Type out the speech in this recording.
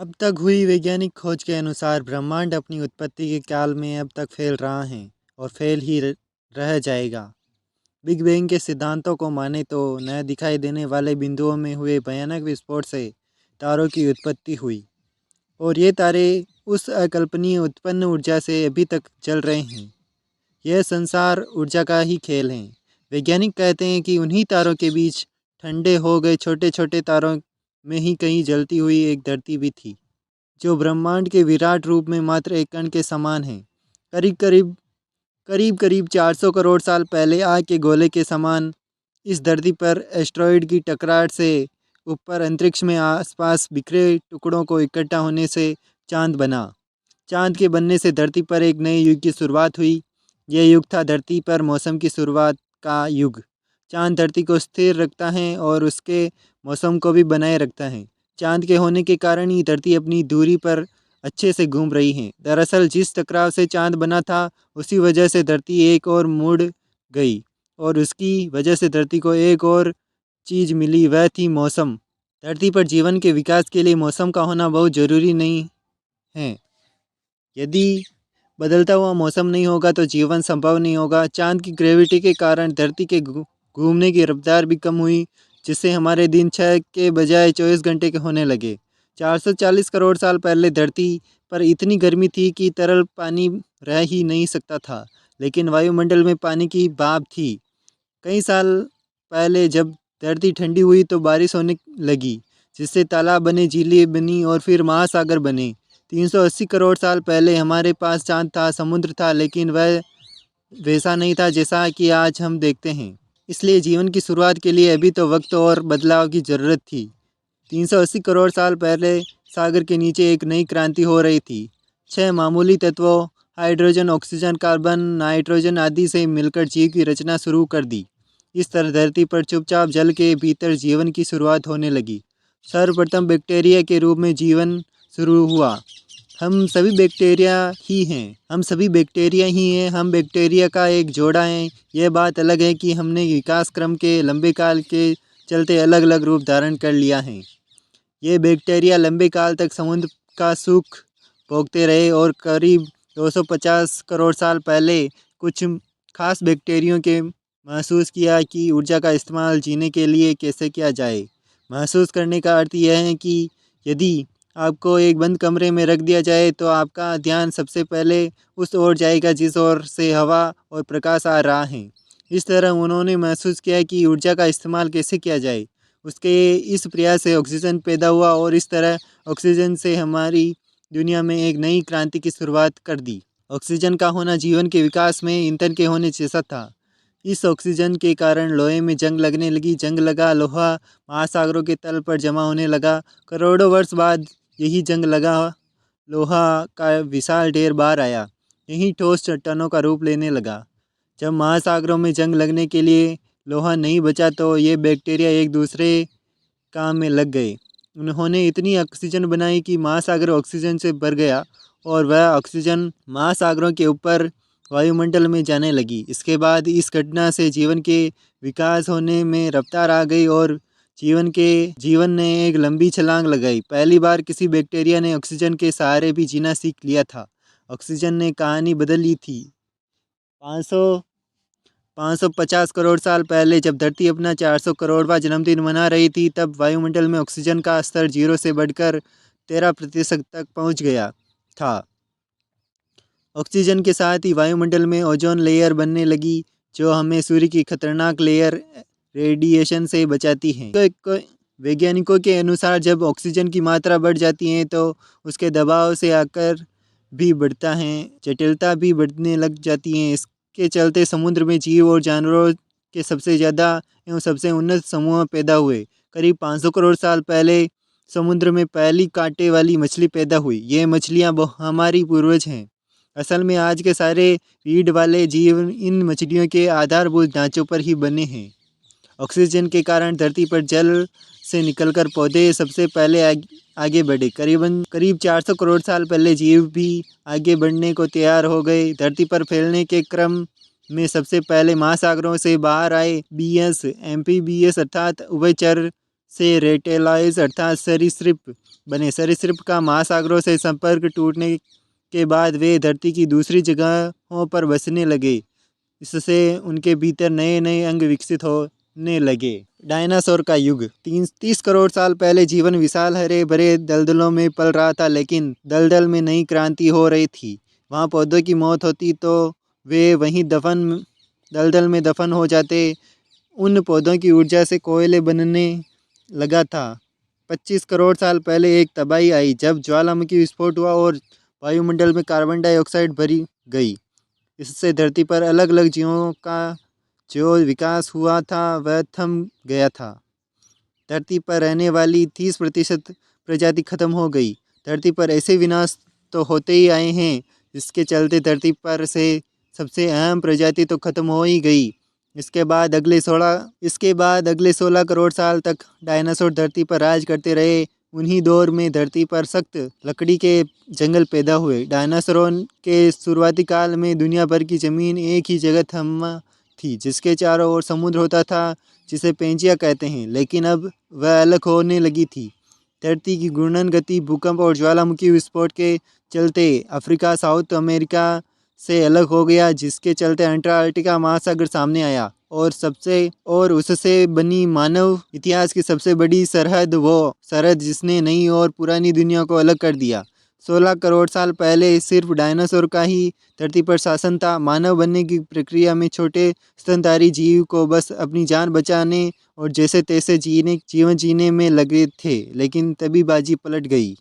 अब तक हुई वैज्ञानिक खोज के अनुसार ब्रह्मांड अपनी उत्पत्ति के काल में अब तक फैल रहा है और फैल ही रह जाएगा। बिग बैंग के सिद्धांतों को माने तो न दिखाई देने वाले बिंदुओं में हुए भयानक विस्फोट से तारों की उत्पत्ति हुई और ये तारे उस अकल्पनीय उत्पन्न ऊर्जा से अभी तक चल रहे हैं। यह संसार ऊर्जा का ही खेल है। वैज्ञानिक कहते हैं कि उन्हीं तारों के बीच ठंडे हो गए छोटे छोटे तारों में ही कहीं जलती हुई एक धरती भी थी, जो ब्रह्मांड के विराट रूप में मात्र एक कण के समान है। करीब करीब करीब करीब 400 करोड़ साल पहले आग के गोले के समान इस धरती पर एस्ट्रॉयड की टकराहट से ऊपर अंतरिक्ष में आसपास बिखरे टुकड़ों को इकट्ठा होने से चांद बना। चांद के बनने से धरती पर एक नए युग की शुरुआत हुई। यह युग था धरती पर मौसम की शुरुआत का युग। चांद धरती को स्थिर रखता है और उसके मौसम को भी बनाए रखता है। चांद के होने के कारण ही धरती अपनी दूरी पर अच्छे से घूम रही है। दरअसल जिस टकराव से चांद बना था उसी वजह से धरती एक और मुड़ गई और उसकी वजह से धरती को एक और चीज़ मिली, वह थी मौसम। धरती पर जीवन के विकास के लिए मौसम का होना बहुत ज़रूरी नहीं है। यदि बदलता हुआ मौसम नहीं होगा तो जीवन संभव नहीं होगा। चांद की ग्रेविटी के कारण धरती के घूमने की रफ्तार भी कम हुई, जिससे हमारे दिन 6 के बजाय 24 घंटे के होने लगे। 440 करोड़ साल पहले धरती पर इतनी गर्मी थी कि तरल पानी रह ही नहीं सकता था, लेकिन वायुमंडल में पानी की भाप थी। कई साल पहले जब धरती ठंडी हुई तो बारिश होने लगी, जिससे तालाब बने, झीलें बनी और फिर महासागर बने। 380 करोड़ साल पहले हमारे पास चांद था, समुद्र था, लेकिन वह वैसा नहीं था जैसा कि आज हम देखते हैं। इसलिए जीवन की शुरुआत के लिए अभी तो वक्त और बदलाव की ज़रूरत थी। 380 करोड़ साल पहले सागर के नीचे एक नई क्रांति हो रही थी। 6 मामूली तत्वों हाइड्रोजन, ऑक्सीजन, कार्बन, नाइट्रोजन आदि से मिलकर जीव की रचना शुरू कर दी। इस तरह धरती पर चुपचाप जल के भीतर जीवन की शुरुआत होने लगी। सर्वप्रथम बैक्टीरिया के रूप में जीवन शुरू हुआ। हम सभी बैक्टीरिया ही हैं। हम बैक्टीरिया का एक जोड़ा हैं। यह बात अलग है कि हमने विकास क्रम के लंबे काल के चलते अलग अलग रूप धारण कर लिया है। ये बैक्टीरिया लंबे काल तक समुद्र का सुख भोगते रहे और करीब 250 करोड़ साल पहले कुछ खास बैक्टीरियों के महसूस किया कि ऊर्जा का इस्तेमाल जीने के लिए कैसे किया जाए। महसूस करने का अर्थ यह है कि यदि आपको एक बंद कमरे में रख दिया जाए तो आपका ध्यान सबसे पहले उस ओर जाएगा जिस ओर से हवा और प्रकाश आ रहा है। इस तरह उन्होंने महसूस किया कि ऊर्जा का इस्तेमाल कैसे किया जाए। उसके इस प्रयास से ऑक्सीजन पैदा हुआ और इस तरह ऑक्सीजन से हमारी दुनिया में एक नई क्रांति की शुरुआत कर दी। ऑक्सीजन का होना जीवन के विकास में ईंधन के होने जैसा था। इस ऑक्सीजन के कारण लोहे में जंग लगने लगी। जंग लगा, लोहा महासागरों के तल पर जमा होने लगा। करोड़ों वर्ष बाद यही जंग लगा लोहा का विशाल ढेर बाहर आया। यही ठोस चट्टानों का रूप लेने लगा। जब महासागरों में जंग लगने के लिए लोहा नहीं बचा तो ये बैक्टीरिया एक दूसरे काम में लग गए। उन्होंने इतनी ऑक्सीजन बनाई कि महासागर ऑक्सीजन से भर गया और वह ऑक्सीजन महासागरों के ऊपर वायुमंडल में जाने लगी। इसके बाद इस घटना से जीवन के विकास होने में रफ्तार आ गई और जीवन ने एक लंबी छलांग लगाई। पहली बार किसी बैक्टीरिया ने ऑक्सीजन के सहारे भी जीना सीख लिया था। ऑक्सीजन ने कहानी बदल ली थी। 500 550 करोड़ साल पहले जब धरती अपना 400 करोड़वां जन्मदिन मना रही थी, तब वायुमंडल में ऑक्सीजन का स्तर 0 से बढ़कर 13% तक पहुंच गया था। ऑक्सीजन के साथ ही वायुमंडल में ओजोन लेयर बनने लगी, जो हमें सूर्य की खतरनाक लेयर रेडिएशन से बचाती है। वैज्ञानिकों के अनुसार जब ऑक्सीजन की मात्रा बढ़ जाती है तो उसके दबाव से आकर भी बढ़ता है, जटिलता भी बढ़ने लग जाती है। इसके चलते समुद्र में जीव और जानवरों के सबसे ज़्यादा एवं सबसे उन्नत समूह पैदा हुए। करीब 500 करोड़ साल पहले समुद्र में पहली कांटे वाली मछली पैदा हुई। ये मछलियाँ हमारी पूर्वज हैं। असल में आज के सारे रीढ़ वाले जीव इन मछलियों के आधारभूत ढांचों पर ही बने हैं। ऑक्सीजन के कारण धरती पर जल से निकलकर पौधे सबसे पहले आगे बढ़े। करीब 400 करोड़ साल पहले जीव भी आगे बढ़ने को तैयार हो गए। धरती पर फैलने के क्रम में सबसे पहले महासागरों से बाहर आए बीएस एम्फीबियस अर्थात उभयचर से रेटेलाइज अर्थात सरीसृप बने। सरीसृप का महासागरों से संपर्क टूटने के बाद वे धरती की दूसरी जगहों पर बसने लगे। इससे उनके भीतर नए नए अंग विकसित होने लगे। डायनासोर का युग 30 करोड़ साल पहले जीवन विशाल हरे भरे दलदलों में पल रहा था, लेकिन दलदल में नई क्रांति हो रही थी। वहाँ पौधों की मौत होती तो वे वहीं दलदल में दफन हो जाते। उन पौधों की ऊर्जा से कोयले बनने लगा था। 25 करोड़ साल पहले एक तबाही आई जब ज्वालामुखी विस्फोट हुआ और वायुमंडल में कार्बन डाइऑक्साइड भरी गई। इससे धरती पर अलग अलग जीवों का जो विकास हुआ था वह थम गया था। धरती पर रहने वाली 30% प्रजाति खत्म हो गई। धरती पर ऐसे विनाश तो होते ही आए हैं, जिसके चलते धरती पर से सबसे अहम प्रजाति तो खत्म हो ही गई। इसके बाद अगले 16 करोड़ साल तक डायनासोर धरती पर राज करते रहे। उन्हीं दौर में धरती पर सख्त लकड़ी के जंगल पैदा हुए। डायनासोरों के शुरुआती काल में दुनिया भर की ज़मीन एक ही जगह थमा थी, जिसके चारों ओर समुद्र होता था, जिसे पेंजिया कहते हैं, लेकिन अब वह अलग होने लगी थी। धरती की घूर्णन गति, भूकंप और ज्वालामुखी विस्फोट के चलते अफ्रीका साउथ अमेरिका से अलग हो गया, जिसके चलते अंटार्कटिका महासागर सामने आया और उससे बनी मानव इतिहास की सबसे बड़ी सरहद, वो सरहद जिसने नई और पुरानी दुनिया को अलग कर दिया। 16 करोड़ साल पहले सिर्फ डायनासोर का ही धरती पर शासन था। मानव बनने की प्रक्रिया में छोटे स्तनधारी जीव को बस अपनी जान बचाने और जैसे तैसे जीवन जीने में लगे थे, लेकिन तभी बाजी पलट गई।